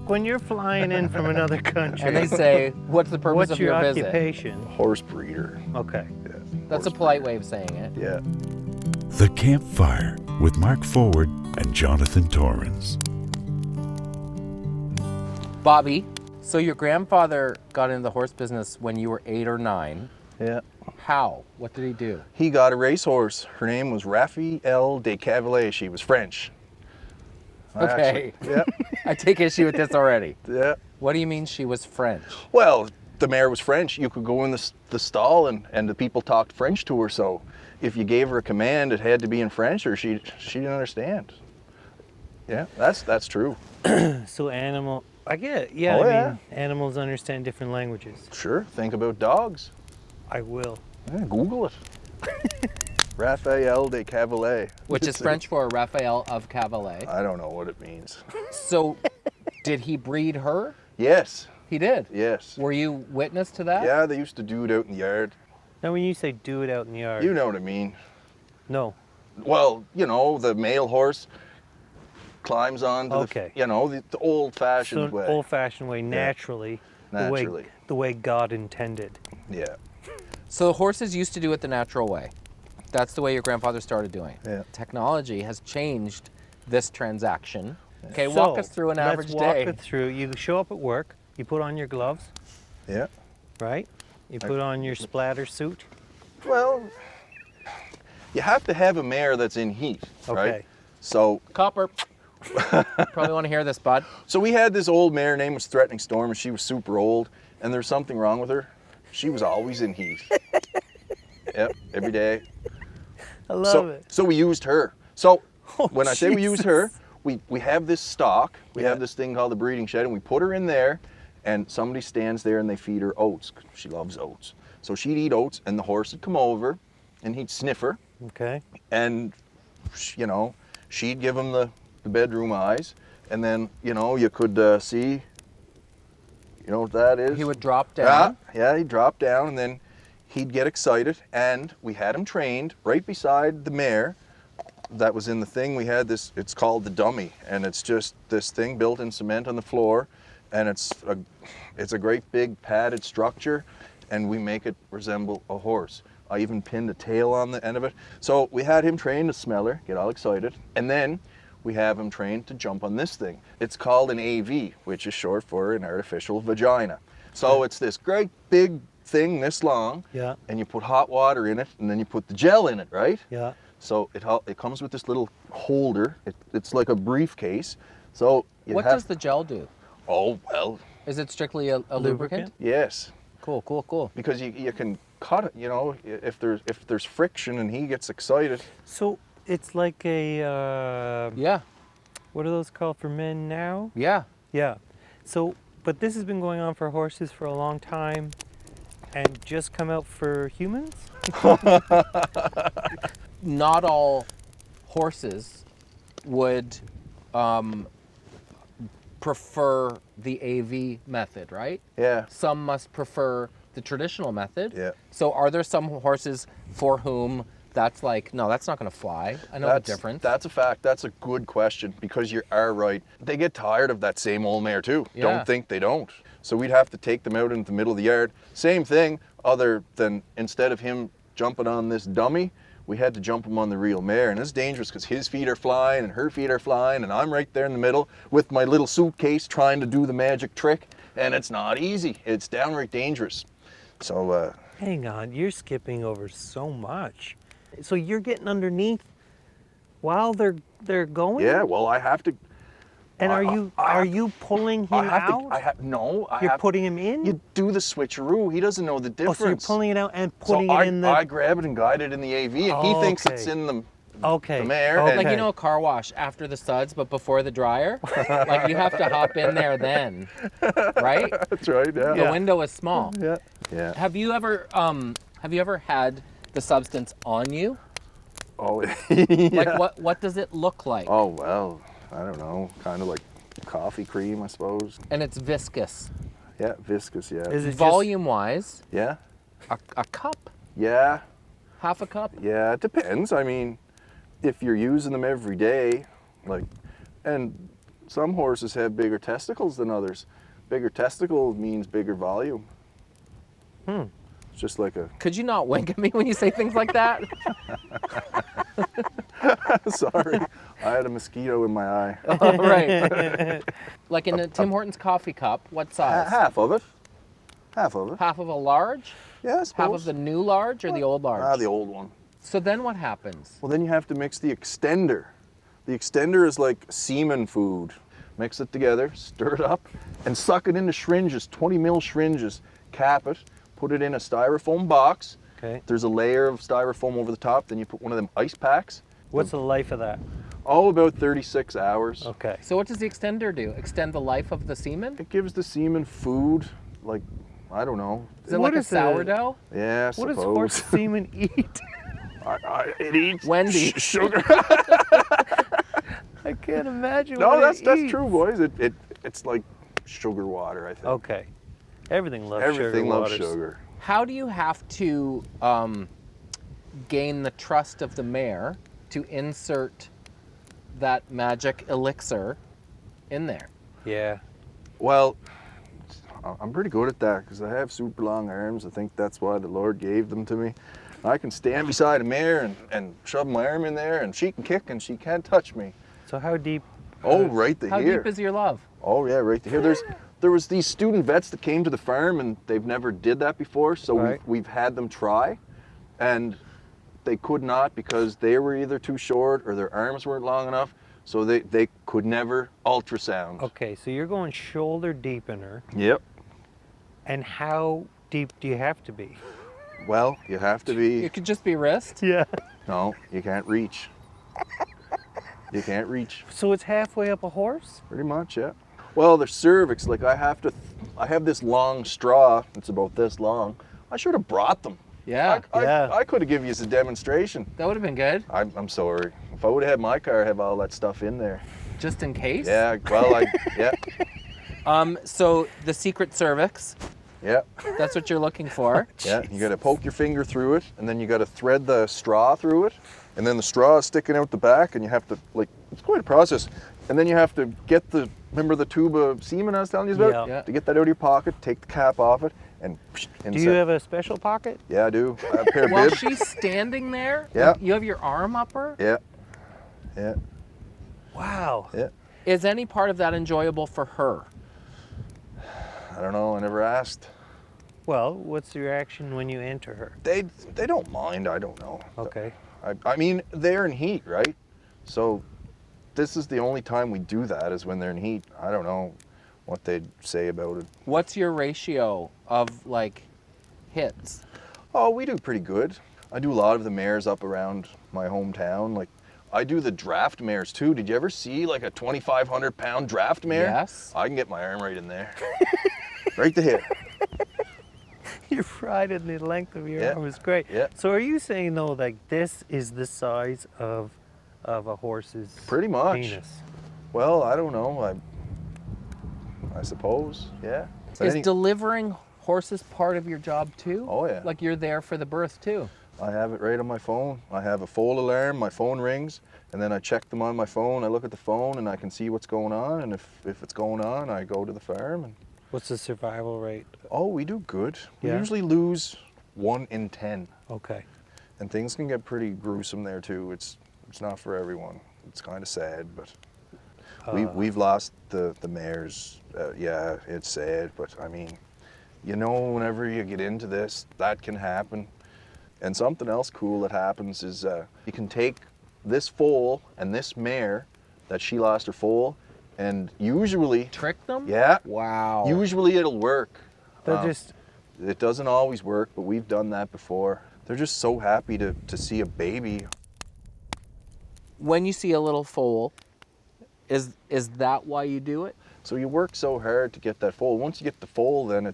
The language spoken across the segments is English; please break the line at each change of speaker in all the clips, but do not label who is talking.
when you're flying in from another country,
And they say, what's the purpose
what's
of
your
your visit?
occupation?
Horse breeder.
Okay.
Yeah.
That's a
horse
polite
breeder.
way of saying it.
Yeah.
The Campfire with Mark Forward and Jonathan Torrens.
Bobby, so your grandfather got into the horse business when you were 8 or 9.
Yeah.
How? What did he do?
He got a racehorse. Her name was Raphael de Cavalier. She was French.
Okay.
Actually, yeah.
I take issue with this already.
Yeah.
What do you mean she was French?
Well, the mare was French. You could go in the stall and the people talked French to her. So if you gave her a command, it had to be in French or she didn't understand. Yeah, that's true.
So I get it. Yeah,
Oh,
I
yeah.
mean, animals understand different languages.
Sure. Think about dogs.
I will.
Yeah, Google it. Raphael de Cavalier.
Which is French for Raphael of Cavalier.
I don't know what it means.
So did he breed her?
Yes.
He did?
Yes.
Were you witness to that?
Yeah, they used to do it out in the yard.
Now, when you say do it out in the yard,
You know what I mean.
no.
Well, the male horse climbs onto
Okay.
the old-fashioned
So
way.
old-fashioned way, naturally,
Naturally.
the way God intended.
Yeah.
So horses used to do it the natural way. That's the way your grandfather started doing it.
Yeah.
Technology has changed this transaction. Okay,
So,
walk us through an average
let's walk
day.
it through. You show up at work, you put on your gloves,
Yeah.
right? You put on your splatter suit.
Well, you have to have a mare that's in heat, right?
Okay.
So
Copper. Probably want to hear this, bud.
we had this old mare, her name was Threatening Storm, and she was super old, and there's something wrong with her. She was always in heat. Yep, every day.
I love it.
So we used her. So
Oh,
when I say we use her,
Jesus.
we have this stock, we
Yeah.
have this thing called the breeding shed, and we put her in there, and somebody stands there and they feed her oats. She loves oats. So she'd eat oats, and the horse would come over, and he'd sniff her,
Okay.
and she'd give him the bedroom eyes, and then you could see. You know what that is?
He would drop down.
Yeah, he'd drop down, and then he'd get excited, and we had him trained right beside the mare that was in the thing. We had this, it's called the dummy, and it's just this thing built in cement on the floor, and it's a great big padded structure, and we make it resemble a horse. I even pinned a tail on the end of it. So we had him trained to smell her, get all excited, and then we have him trained to jump on this thing. It's called an AV, which is short for an artificial vagina. So it's this great big thing this long,
Yeah.
and you put hot water in it, and then you put the gel in it, right?
Yeah.
So it comes with this little holder. It's like a briefcase. So
What does the gel do?
Oh, well,
Is it strictly a lubricant?
yes.
Cool.
Because you can cut it, if there's friction and he gets excited.
So it's like a,
Yeah.
what are those called for men now?
Yeah.
Yeah. So, but this has been going on for horses for a long time and just come out for humans?
Not all horses would prefer the AV method, right?
Yeah.
Some must prefer the traditional method.
Yeah.
So are there some horses for whom that's like, no, that's not going to fly? I know the difference.
That's a fact. That's a good question because you are right. They get tired of that same old mare too.
Yeah.
Don't think they don't. So we'd have to take them out into the middle of the yard. Same thing, other than instead of him jumping on this dummy, we had to jump him on the real mare. And it's dangerous because his feet are flying and her feet are flying, and I'm right there in the middle with my little suitcase trying to do the magic trick. And it's not easy. It's downright dangerous. So,
Hang on, you're skipping over so much. So you're getting underneath while they're going?
yeah, well, I have to.
And are you pulling him out? You're putting him in?
You do the switcheroo. He doesn't know the difference.
Oh, so you're pulling it out and putting
so
it in the...
I grab it and guide it in the AV, and he thinks it's in the mare.
Okay.
and-
Like, a car wash after the suds, but before the dryer? Like, you have to hop in there then, right?
That's right, yeah.
The window is small.
Yeah. Yeah.
Have you ever had the substance on you?
Oh, yeah.
Like, what does it look like?
Oh, well, I don't know. Kind of like coffee cream, I suppose.
And it's viscous.
Yeah, viscous, yeah.
Is it
Volume-wise,
Yeah?
a cup,
Yeah.
half a cup.
Yeah, it depends. I mean, if you're using them every day, and some horses have bigger testicles than others. Bigger testicle means bigger volume. It's just like a...
Could you not wink at me when you say things like that?
Sorry, I had a mosquito in my eye.
Oh, right. Like in a Tim Hortons coffee cup, what size?
Half of it. Half of it.
Half of a large?
Yeah, I
Half
suppose.
of the new large or the old large?
The old one.
So then what happens?
Well, then you have to mix the extender. The extender is like semen food. Mix it together, stir it up, and suck it into syringes, 20 mil syringes. Cap it, put it in a styrofoam box.
Okay.
There's a layer of styrofoam over the top. Then you put one of them ice packs.
What's the life of that?
Oh, about 36 hours.
Okay.
So what does the extender do? Extend the life of the semen?
It gives the semen food, like, I don't know.
Is it
What
like a
is it?
sourdough?
Yeah, I
What does
suppose.
horse semen eat?
It eats
Wendy's.
sugar.
I can't imagine
No,
what
that's
it eats.
true, boys. It's like sugar water, I think.
Okay. Everything loves
Everything
sugar
loves
waters.
sugar.
How do you have to gain the trust of the mare to insert that magic elixir in there?
Yeah.
Well, I'm pretty good at that because I have super long arms. I think that's why the Lord gave them to me. I can stand beside a mare and shove my arm in there, and she can kick and she can't touch me.
So how deep?
Oh, right to
How
here.
deep is your love?
Oh yeah, right to here. There was these student vets that came to the farm and they've never did that before, so
Right.
we've had them try, and they could not because they were either too short or their arms weren't long enough, so they could never ultrasound.
Okay, so you're going shoulder deep in her,
Yep.
and how deep do you have to be?
Well, you have to be.
It could just be wrist.
Yeah.
No, you can't reach. You can't reach.
So it's halfway up a horse?
Pretty much, yeah. Well, the cervix, like I have this long straw. It's about this long. I should have brought them.
Yeah,
I could have given you a demonstration.
that would have been good,
I'm sorry. If I would have had my car, I'd have all that stuff in there.
just in case.
Yeah, well, yeah,
So the secret cervix,
yeah,
that's what you're looking for.
yeah. You got to poke your finger through it, and then you got to thread the straw through it, and then the straw is sticking out the back, and you have to, like, it's quite a process. And then you have to get remember the tube of semen I was telling you about?
Yeah.
To get that out of your pocket, take the cap off it, and insert.
Do you have a special pocket?
Yeah, I do. I have a pair of
While
bibs.
she's standing there,
Yeah.
you have your arm up her.
Yeah, yeah,
Wow.
yeah.
Is any part of that enjoyable for her?
I don't know. I never asked.
Well, what's the reaction when you enter her?
They don't mind. I don't know.
Okay.
I mean, they're in heat, right? So this is the only time we do that is when they're in heat. I don't know what they'd say about it.
What's your ratio of like hits?
Oh, we do pretty good. I do a lot of the mares up around my hometown. Like, I do the draft mares too. Did you ever see like a 2,500 pound draft mare?
Yes.
I can get my arm right in there. Right to here.
Your pride in the length of your
Yeah.
arm is great.
Yeah.
So are you saying though, like this is the size of a horse's
Pretty much.
penis?
Well, I don't know. I suppose. Yeah. But
Is delivering horses part of your job too?
Oh, yeah.
Like you're there for the birth too?
I have it right on my phone. I have a full alarm, my phone rings, and then I check them on my phone. I look at the phone and I can see what's going on, and if it's going on, I go to the farm. And
What's the survival rate?
oh, we do good. We
Yeah?
usually lose 1 in 10,
Okay.
and things can get pretty gruesome there too. It's not for everyone. It's kind of sad, but we've lost the mares. Yeah, it's sad, but I mean, you know, whenever you get into this, that can happen. And something else cool that happens is you can take this foal and this mare that she lost her foal, and usually,
Trick them?
yeah,
Wow.
usually it'll work.
They're just
It doesn't always work, but we've done that before. They're just so happy to see a baby.
When you see a little foal, is that why you do it?
So you work so hard to get that foal. Once you get the foal, then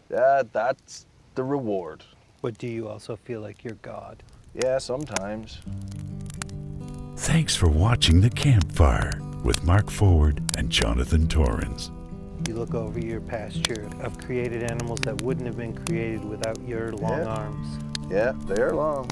that's the reward.
But do you also feel like you're God?
Yeah, sometimes.
Thanks for watching The Campfire with Mark Forward and Jonathan Torrens.
You look over your pasture of created animals that wouldn't have been created without your long
Yeah.
arms.
Yeah, they're long.